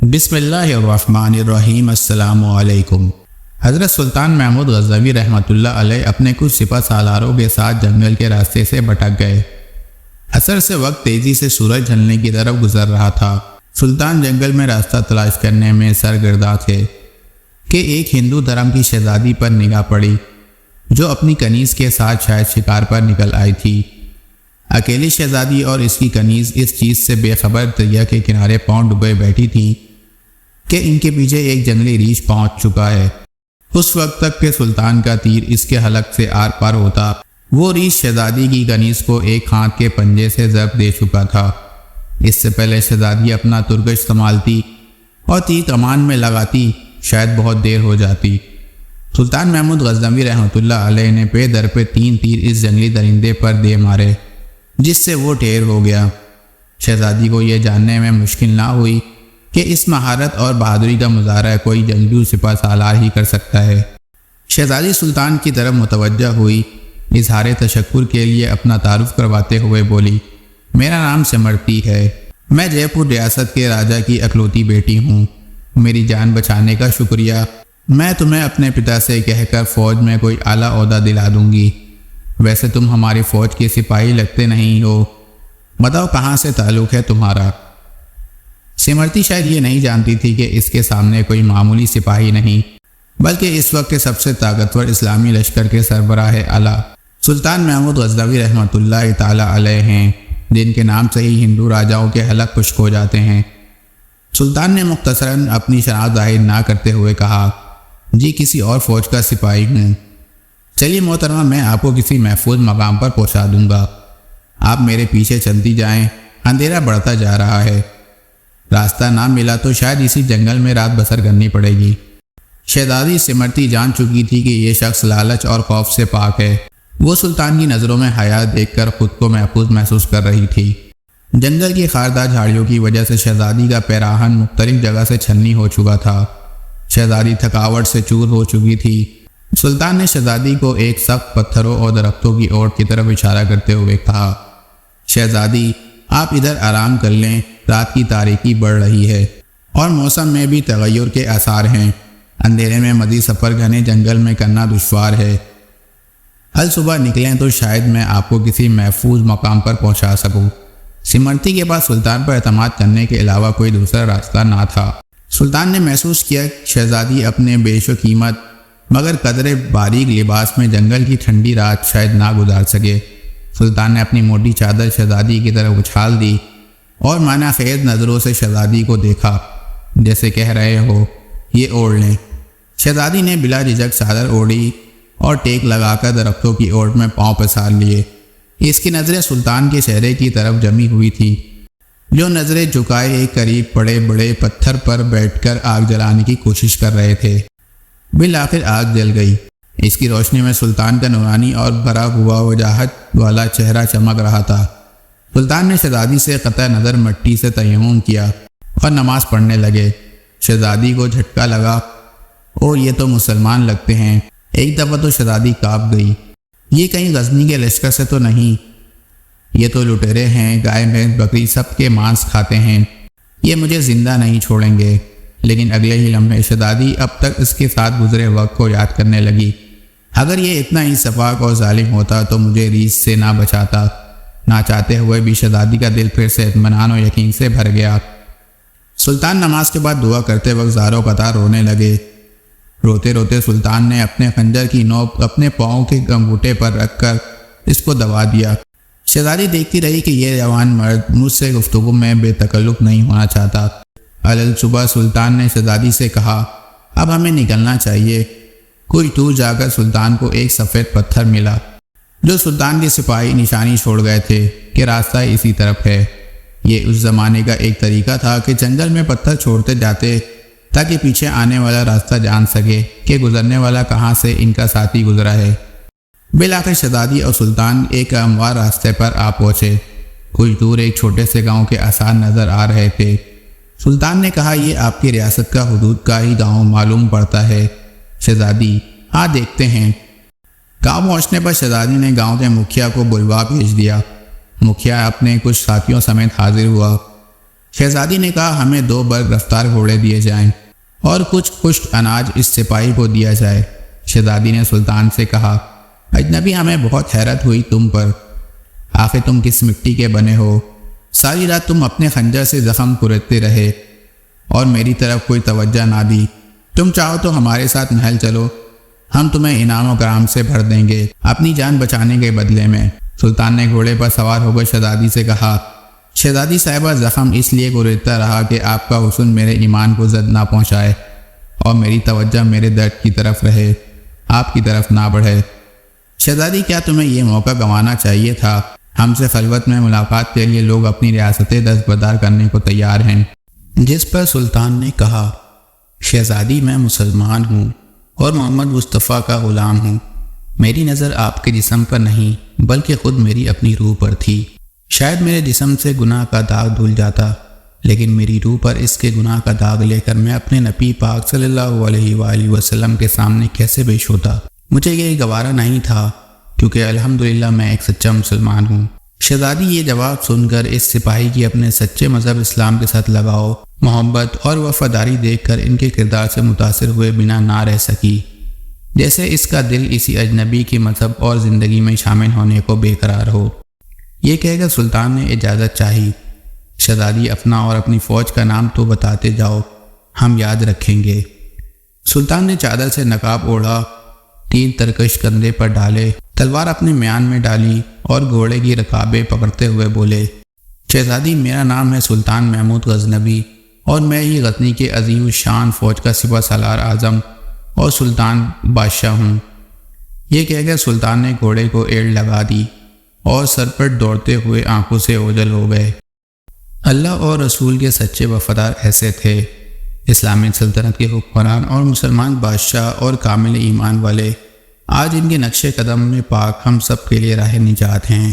بسم اللہ الرحمن الرحیم۔ السلام علیکم۔ حضرت سلطان محمود غزنوی رحمۃ اللہ علیہ اپنے کچھ سپہ سالاروں کے ساتھ جنگل کے راستے سے بھٹک گئے۔ عصر سے وقت تیزی سے سورج ڈھلنے کی طرف گزر رہا تھا۔ سلطان جنگل میں راستہ تلاش کرنے میں سرگرداں تھے کہ ایک ہندو دھرم کی شہزادی پر نگاہ پڑی جو اپنی کنیز کے ساتھ شاید شکار پر نکل آئی تھی۔ اکیلی شہزادی اور اس کی کنیز اس چیز سے بے خبر دریا کے کنارے پاؤں ڈبے بیٹھی تھی کہ ان کے پیچھے ایک جنگلی ریچھ پہنچ چکا ہے۔ اس وقت تک کہ سلطان کا تیر اس کے حلق سے آر پار ہوتا، وہ ریچھ شہزادی کی کنیز کو ایک ہاتھ کے پنجے سے ضرب دے چکا تھا۔ اس سے پہلے شہزادی اپنا ترکش سنبھالتی اور تیر کمان میں لگاتی شاید بہت دیر ہو جاتی۔ سلطان محمود غزنوی رحمۃ اللہ علیہ نے پے در پہ 3 تیر اس جنگلی درندے پر دے مارے، جس سے وہ ڈھیر ہو گیا۔ شہزادی کو یہ جاننے میں مشکل نہ ہوئی کہ اس مہارت اور بہادری کا مظاہرہ کوئی جنگجو سپہ سالار ہی کر سکتا ہے۔ شہزادی سلطان کی طرف متوجہ ہوئی، اظہار تشکر کے لیے اپنا تعارف کرواتے ہوئے بولی، میرا نام سمرتی ہے، میں جے پور ریاست کے راجہ کی اکلوتی بیٹی ہوں، میری جان بچانے کا شکریہ، میں تمہیں اپنے پتا سے کہہ کر فوج میں کوئی اعلیٰ عہدہ دلا دوں گی۔ ویسے تم ہماری فوج کے سپاہی لگتے نہیں ہو، بتاؤ کہاں سے تعلق ہے تمہارا؟ سمرتی شاید یہ نہیں جانتی تھی کہ اس کے سامنے کوئی معمولی سپاہی نہیں، بلکہ اس وقت کے سب سے طاقتور اسلامی لشکر کے سربراہ اعلیٰ سلطان محمود غزنوی رحمۃ اللہ تعالی علیہ ہیں، جن کے نام سے ہی ہندو راجاؤں کے حلق خشک ہو جاتے ہیں۔ سلطان نے مختصراً اپنی شناخت ظاہر نہ کرتے ہوئے کہا، جی کسی اور فوج کا سپاہی ہوں۔ چلیے محترمہ، میں آپ کو کسی محفوظ مقام پر پہنچا دوں گا، آپ میرے پیچھے چلتی جائیں، اندھیرا بڑھتا جا رہا ہے، راستہ نہ ملا تو شاید اسی جنگل میں رات بسر کرنی پڑے گی۔ شہزادی سمرتی جان چکی تھی کہ یہ شخص لالچ اور خوف سے پاک ہے۔ وہ سلطان کی نظروں میں حیا دیکھ کر خود کو محفوظ محسوس کر رہی تھی۔ جنگل کی خاردار جھاڑیوں کی وجہ سے شہزادی کا پیراہن مختلف جگہ سے چھنی ہو چکا تھا۔ شہزادی تھکاوٹ سے چور ہو چکی تھی۔ سلطان نے شہزادی کو ایک سخت پتھروں اور درختوں کی اوٹ کی طرف اشارہ کرتے ہوئے کہا، شہزادی آپ ادھر آرام کر لیں، رات کی تاریکی بڑھ رہی ہے اور موسم میں بھی تغیر کے آثار ہیں، اندھیرے میں مزید سفر گھنے جنگل میں کرنا دشوار ہے، کل صبح نکلیں تو شاید میں آپ کو کسی محفوظ مقام پر پہنچا سکوں۔ سمرتی کے پاس سلطان پر اعتماد کرنے کے علاوہ کوئی دوسرا راستہ نہ تھا۔ سلطان نے محسوس کیا کہ شہزادی اپنے بیش و قیمت مگر قدرے باریک لباس میں جنگل کی ٹھنڈی رات شاید نہ گزار سکے۔ سلطان نے اپنی موٹی چادر شہزادی کی طرف اچھال دی اور معنی خیز نظروں سے شہزادی کو دیکھا، جیسے کہہ رہے ہو یہ اوڑھ لیں۔ شہزادی نے بلا جھجک چادر اوڑھی اور ٹیک لگا کر درختوں کی اوٹ میں پاؤں پسار لیے۔ اس کی نظریں سلطان کے چہرے کی طرف جمی ہوئی تھی، جو نظریں جھکائے ایک قریب پڑے بڑے پتھر پر بیٹھ کر آگ جلانے کی کوشش کر رہے تھے۔ بالآخر آگ جل گئی۔ اس کی روشنی میں سلطان کا نورانی اور بھرا ہوا وجاہت والا چہرہ چمک رہا تھا۔ سلطان نے شہزادی سے قطع نظر مٹی سے تیمم کیا اور نماز پڑھنے لگے۔ شہزادی کو جھٹکا لگا، اور یہ تو مسلمان لگتے ہیں۔ ایک دفعہ تو شہزادی کانپ گئی، یہ کہیں غزنی کے لشکر سے تو نہیں؟ یہ تو لٹیرے ہیں، گائے بھینس بکری سب کے مانس کھاتے ہیں، یہ مجھے زندہ نہیں چھوڑیں گے۔ لیکن اگلے ہی لمحے شہزادی اب تک اس کے ساتھ گزرے وقت کو یاد کرنے لگی۔ اگر یہ اتنا ہی شفاق اور ظالم ہوتا تو مجھے ریچھ سے نہ بچاتا۔ نہ چاہتے ہوئے بھی شہزادی کا دل پھر سے اطمینان و یقین سے بھر گیا۔ سلطان نماز کے بعد دعا کرتے وقت زاروں قطار رونے لگے۔ روتے روتے سلطان نے اپنے خنجر کی نوک اپنے پاؤں کے انگوٹھے پر رکھ کر اس کو دبا دیا۔ شہزادی دیکھتی رہی کہ یہ جوان مرد مجھ سے گفتگو میں بے تکلف نہیں ہونا چاہتا۔ صبح سلطان نے شہزادی سے کہا، اب ہمیں نکلنا چاہیے۔ کچھ دور جا کر سلطان کو ایک سفید پتھر ملا، جو سلطان کے سپاہی نشانی چھوڑ گئے تھے کہ راستہ اسی طرف ہے۔ یہ اس زمانے کا ایک طریقہ تھا کہ جنگل میں پتھر چھوڑتے جاتے تاکہ پیچھے آنے والا راستہ جان سکے کہ گزرنے والا کہاں سے ان کا ساتھی گزرا ہے۔ بالآخر شہزادی اور سلطان ایک ہموار راستے پر آ پہنچے۔ کچھ دور ایک چھوٹے سے گاؤں کے آثار نظر آ رہے تھے۔ سلطان نے کہا، یہ آپ کی ریاست کا حدود کا ہی گاؤں معلوم پڑتا ہے شہزادی، ہاں دیکھتے ہیں۔ گاؤں پہنچنے پر شہزادی نے گاؤں کے مکھیا کو بلوا بھیج دیا۔ مکھیا اپنے کچھ ساتھیوں سمیت حاضر ہوا۔ شہزادی نے کہا ہمیں 2 برگ رفتار گھوڑے دیے جائیں اور کچھ خشک اناج اس سپاہی کو دیا جائے۔ شہزادی نے سلطان سے کہا اجنبی ہمیں بہت حیرت ہوئی تم پر، آخر تم کس مٹی کے بنے ہو؟ ساری رات تم اپنے خنجر سے زخم کریدتے رہے اور میری طرف کوئی توجہ نہ دی۔ تم چاہو تو ہمارے ساتھ محل چلو، ہم تمہیں انعام و کرام سے بھر دیں گے اپنی جان بچانے کے بدلے میں۔ سلطان نے گھوڑے پر سوار ہو کر شہزادی سے کہا شہزادی صاحبہ زخم اس لیے کریدتا رہا کہ آپ کا حسن میرے ایمان کو زد نہ پہنچائے اور میری توجہ میرے درد کی طرف رہے، آپ کی طرف نہ بڑھے۔ شہزادی کیا تمہیں یہ موقع گنوانا چاہیے تھا؟ ہم سے خلوت میں ملاقات کے لیے لوگ اپنی ریاستیں دستبردار کرنے کو تیار ہیں۔ جس پر سلطان نے کہا شہزادی میں مسلمان ہوں اور محمد مصطفیٰ کا غلام ہوں، میری نظر آپ کے جسم پر نہیں بلکہ خود میری اپنی روح پر تھی۔ شاید میرے جسم سے گناہ کا داغ دھل جاتا، لیکن میری روح پر اس کے گناہ کا داغ لے کر میں اپنے نبی پاک صلی اللہ علیہ وآلہ وسلم کے سامنے کیسے پیش ہوتا؟ مجھے یہ گوارا نہیں تھا، کیونکہ الحمدللہ میں ایک سچا مسلمان ہوں۔ شہزادی یہ جواب سن کر اس سپاہی کی اپنے سچے مذہب اسلام کے ساتھ لگاؤ، محبت اور وفاداری دیکھ کر ان کے کردار سے متاثر ہوئے بنا نہ رہ سکی، جیسے اس کا دل اسی اجنبی کے مذہب اور زندگی میں شامل ہونے کو بے قرار ہو۔ یہ کہہ کر سلطان نے اجازت چاہی۔ شہزادی اپنا اور اپنی فوج کا نام تو بتاتے جاؤ، ہم یاد رکھیں گے۔ سلطان نے چادر سے نقاب اوڑھا، 3 ترکش کندھے پر ڈالے، تلوار اپنے میان میں ڈالی اور گھوڑے کی رکابیں پکڑتے ہوئے بولے شہزادی میرا نام ہے سلطان محمود غزنوی اور میں ہی غزنی کے عظیم الشان فوج کا سپہ سالار اعظم اور سلطان بادشاہ ہوں۔ یہ کہہ کر سلطان نے گھوڑے کو ایڑ لگا دی اور سرپٹ دوڑتے ہوئے آنکھوں سے اوجھل ہو گئے۔ اللہ اور رسول کے سچے وفادار ایسے تھے۔ اسلامی سلطنت کے حکمران اور مسلمان بادشاہ اور کامل ایمان والے، آج ان کے نقش قدم میں پاک ہم سب کے لیے راہ نجات ہیں۔